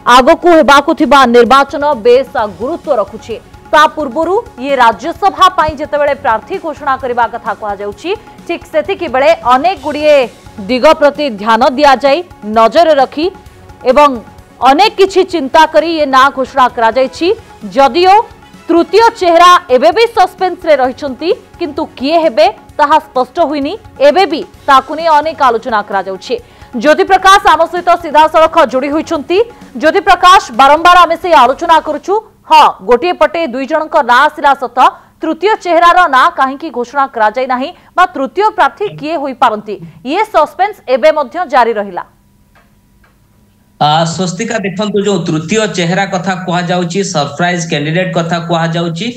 आगकू हेबाकु थिबा निर्वाचन बेस गुरुत्व रखुछि। ता पूर्वरु ये राज्यसभा पाई जेतेबेले प्रार्थी घोषणा करबा कथा कहा जाउछि, ठीक सेतिकी बेले अनेक गुड़िए दिग प्रति ध्यान दिया जाई नजर रखी एवं अनेक किछि चिंता करी ये ना घोषणा करा जायछि। जदियो तृतीय चेहरा एबे भी सस्पेंस रे रहिछंती, किंतु किए हेबे ताहा स्पष्ट होइनी। एबे भी ताकु नै अनेक आलोचना करा जाउछि। ज्योति प्रकाश आम सहित सीधा सड़क जोड़ी होइछंती। ज्योति प्रकाश, बारंबार आमे से आलोचना करूछु, हाँ गोटे पटे दुई जनक ना आसिला सत, तृतीय चेहरार ना काहेकि घोषणा करा जाय नाही बा तृतीय प्रार्थी किए होई पारंती, ये सस्पेंस एबे मध्य जारी रहिला। स्वस्तिका देखंतु जो तृतीय चेहरा कथा कहा जाउची, सरप्राइज कैंडिडेट कथा कहा जाउची,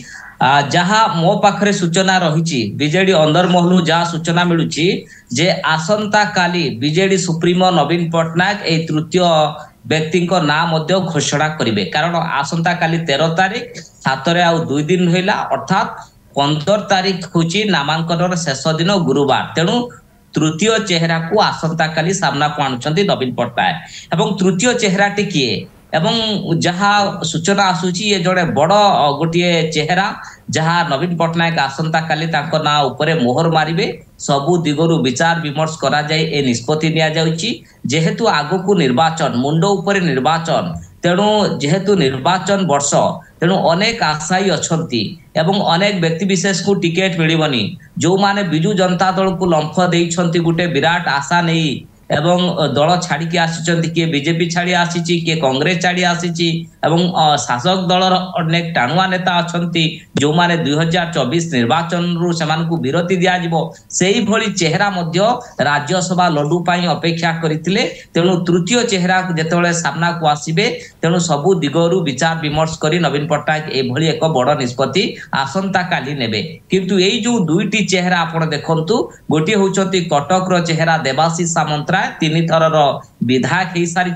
जहा मो पाखरे सूचना रहिची बीजेडी अंदर महलु जहा सूचना मिलुची जे आसंता काली बीजेडी सुप्रीमो नवीन पटनायक ए तृतीय व्यक्ति को ना मध्य घोषणा करिवे। कारण आसंता काली 13 तारिख 7 रे आउ 2 दिन होइला, अर्थात 15 तारिख होची नामांकन शेष दिन गुरुवार। तेणु तृतीय चेहरा को आसंता काली सामना को आणुचंती नवीन पटनायक। एवं तृतीय चेहरा टी किए एवं जहाँ सूचना आसुची ये जड़े बड़ गोटे चेहरा जहाँ नवीन पटनायक आसंता काली तांको ना उपरे मोहर मारिबे। सबु दिगरु विचार विमर्श करा जाय ए निष्पत्ति निया जाउची। जेहेतु आगकू निर्वाचन, मुंडो उपरे निर्वाचन, तेणु जेहेतु निर्वाचन वर्ष, तेणु अनेक आशायी अछंती एवं अनेक व्यक्ति विशेष को टिकेट मिलिबनी। जो माने बिजू जनता दल को लंफ देइछंती गुटे विराट आशा नहीं एवं दल छाड़ी के आसी, किए बीजेपी छाड़ी आसी, किए कांग्रेस छाड़ी आसी एवं शासक दलर अनेक टाणुआ नेता अछंती जो माने 2024 निर्वाचन रु समान को विरति दिया जिवो। सेही भली चेहरा मध्य राज्यसभा लड्डू पाई अपेक्षा करिथिले। तेणु तृतीय चेहरा जेतेबेले सामना को आसीबे, तेणु सबु दिगरु विचार विमर्श करी नवीन पटनायक ए भली एक बड़ निष्पत्ति आसंता काली नेबे। किंतु एई जो दुईटी चेहरा आपण देखंतु, गोटी होउचंती कटक रो चेहरा देवाशीष सामंतराय, 3 थरर विधायक हो सारी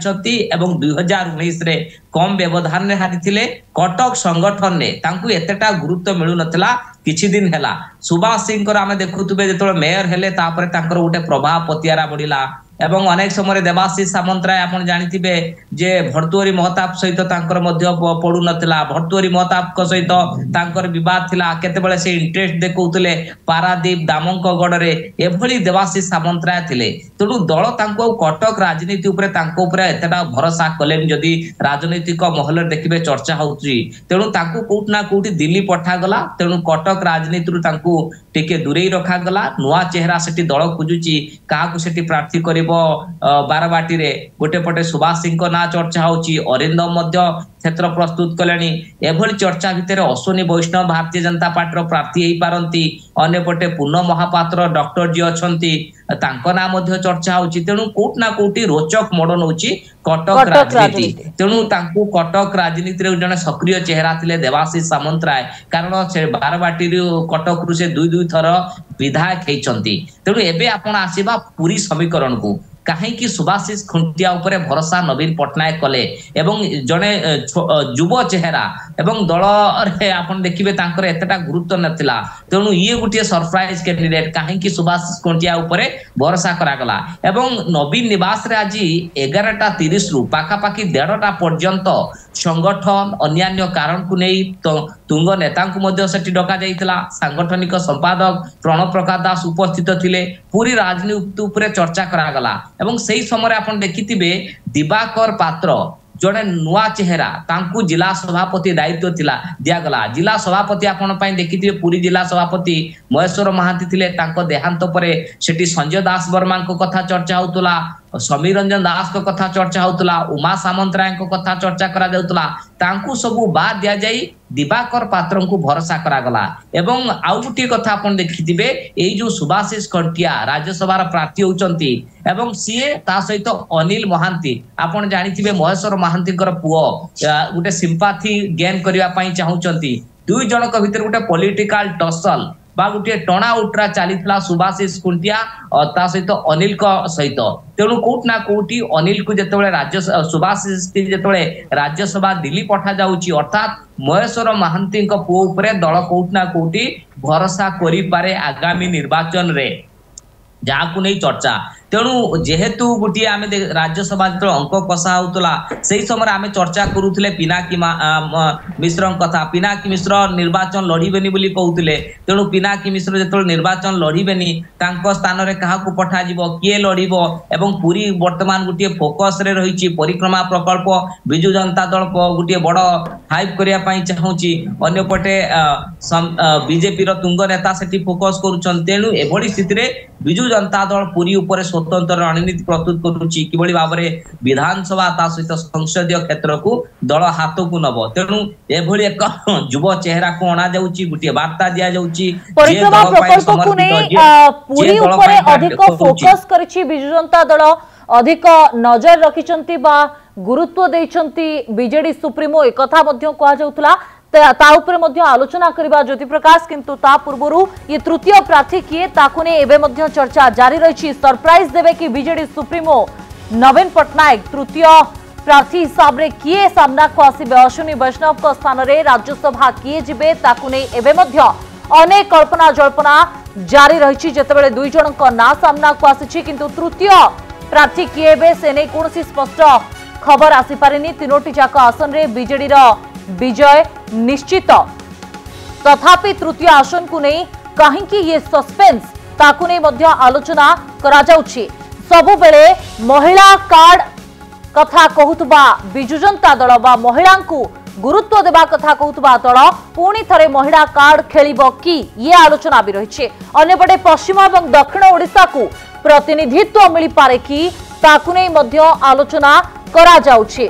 एवं 2019 रे कम व्यवधान ने हारिथिले। कटक संगठन ने तांकु एतेटा गुरुत्व मिलु नथला। किछि दिन हैला सुभाष सिंह को आमे देखुतबे जेतोले मेयर हेले तापरे तांकर उठे प्रभाव पतियारा बढ़िला एवं अनेक समय देवाशीष सामंतराय आपण जानिथिबे जे भर्तुहरी महताब सहित तांकर मध्य पडु नथला। भर्तुहरी महताब को सहित तांकर विवाद थिला, केतेबेले से इंटरेस्ट देखौतले पारादीप दामंकगढ़ रे एभली देवाशीष सामंतराय थिले। तेणु दल तांको कटक राजनीति उपरे तांको उपरे एतेटा भरोसा कलेन जदी राजनीतिक महल देखिबे चर्चा होउची। तेणु तांको कोट ना कोटी दिल्ली पठा गला। तेणु कटक राजनीति रु तांको टिके दूरेई रखा गला। नुआ चेहरा सेठी दल खोजुची, काहाकू सेठी प्रार्थी करिबो। बारबाटी रे गोटे पटे सुभाष सिंह को ना चर्चा होची, अरिंदम मध्य क्षेत्र प्रस्तुत कलेनी। एभली चर्चा भितर अश्विनी वैष्णव भारतीय जनता पार्टी प्रार्थी हेई पारंती। अन्य पटे पूर्ण महापात्र डॉक्टर जी अछंती, तांको ना मध्य चर्चा होची। तेणु कोट ना कोटी रोचक मॉडर्न होची कटक राजनीति। तेणु तांको कटक राजनीति रे जने सक्रिय चेहरा थिले देवाशीष सामंतराय। कारण से बारबाटी कटक रु से 2 थर विधायक हेइचंती। तेणु एबे आपण आसीबा पूरी समीकरण को। कहीं सुभाषिष खुंटिया उपरे भरोसा नवीन पटनायक कले एवं जड़े युव चेहरा एवं दल आपन देखिबे तांकर एतटा गुरुत्व नथिला। तेणु ये गोटे सरप्राइज कैंडिडेट कहीं सुभाषिष खुंटिया उपरे भरोसा करागला। एवं नवीन निवास रे आज 11:30 रु पाखापाखि 1:30 पर्यंत संगठन अन्यान्य कारण को नहीं तुंग नेता को मध्य सेठी डका जाइतला। सांगठनिक संपादक प्रणव प्रकाश दास उपस्थित थिले। पूरी राजनीति उपरे चर्चा करागला एवं सही समय आपण देखिथिबे दिवाकर पात्र जड़े नुआ चेहरा तांकु जिला सभापति दायित्व थिला दियागला। जिला सभापति आपण पई देखिथिबे पूरी जिला सभापति महेश्वर महांती थिले। तांको देहांत परे सेठी संजय दास वर्मा को कथा चर्चा होतला, समीर रंजन दास को कथा चर्चा होतला, उमा सामंतराय को कथा चर्चा करा जाउतला। तांकु सबु बाद दिया जाई दिवाकर पात्र को भरोसा करागला। एवं आउ गुटी कथा आपण देखिथिबे एई जो सुभाषिष खंटिया राज्यसभा प्रार्थी होचंती एवं सीए ता सहित अनिल महांती आपण जानिथिबे महेश्वर महांती पुओ गोटे सिंपाथी गेन करिया पई चाहुचंती। दुई जनक भितर गोटे पॉलिटिकल टसल बा गोटे टणा उट्रा चलीथला सुभाषिष खुंटिया ता सहित अनिल का सहित। तेणु कोट ना कोटी अनिल को जेतेबेले राज्य सुभाषिष की जेतेबेले राज्यसभा दिल्ली पठा जाउची, अर्थात महेश्वर महांती पुओ उपरे दल कोट ना कोटी भरोसा करि पारे आगामी निर्वाचन रे। जहाँ को नहीं चर्चा तेणु जेहेतु गोटे आम राज्यसभा जो अंक कषा होता से समय आम चर्चा करूले पिनाकी मिश्र कथा पिनाकी मिश्र निर्वाचन लड़बेनि कहते तेणु पिनाकी मिश्र जो निर्वाचन लड़बेनि स्थान में क्या पठा किए लड़ब एवं पुरी वर्तमान गोटे फोकस रे रही परिक्रमा प्रकल्प विजु जनता दल गोटे बड़ हाइप करने चाहूँगी अंपटे बीजेपी तुंग नेता से फोकस करुछन तेणु एभली स्थिति रे विजु जनता दल पुरी उपर स्वतंत्र रणनीति प्रस्तुत करुच्ची किभली भाव में विधानसभा ता सहित संसदीय क्षेत्र को दल हाथ को नब तेणु एभली एक युव चेहरा को अणा जाउची गोटे वार्ता दिया जाउची परिक्रमा प्रकल्प को नहीं पुरी ऊपर अधिक फोकस करिछि विजु जनता दल अधिक नजर रखिचंती बा गुरुत्व देइचंती बीजेडी सुप्रीमो एक कथा मध्य कहा जाउतला ता ऊपर मध्य आलोचना करबा ज्योति प्रकाश किंतु ता पूर्वरु ये तृतीय प्रार्थी किए ताकु ने एबे मध्य चर्चा जारी रही सरप्राइज देबे कि बीजेडी सुप्रीमो नवीन पटनायक तृतीय प्रार्थी हिसाब रे किए सामना को आसीबे अश्विनी वैष्णव को स्थान रे राज्यसभा किए जिबे ताकु ने एबे मध्य अनेक कल्पना जल्पना जारी रही जेतेबेले दुई जन को ना सामना को आसीछि किंतु तृतीय प्रार्थी किए बे से नै कोनोसी स्पष्ट खबर आसी पारिनी तीनोटी जाक आसन रे बीजेडी रो विजय निश्चित तथापि तृतीय आसन को नहीं कहीं ये सस्पेंस ताकु नहीं मध्य आलोचना करा जाउछि सबु बेले महिला कार्ड कथा कहूतबा बिजु जनता दल बा महिला को गुरुत्व देबा कथा कहूतबा दल पुणी थरे महिला कार्ड खेलिबो कि ये आलोचना भी रही अन्यपटे पश्चिम और दक्षिण ओडिशा को प्रतिनिधित्व मिल पारे कि ताकु नहीं मध्य आलोचना करा जाउछि।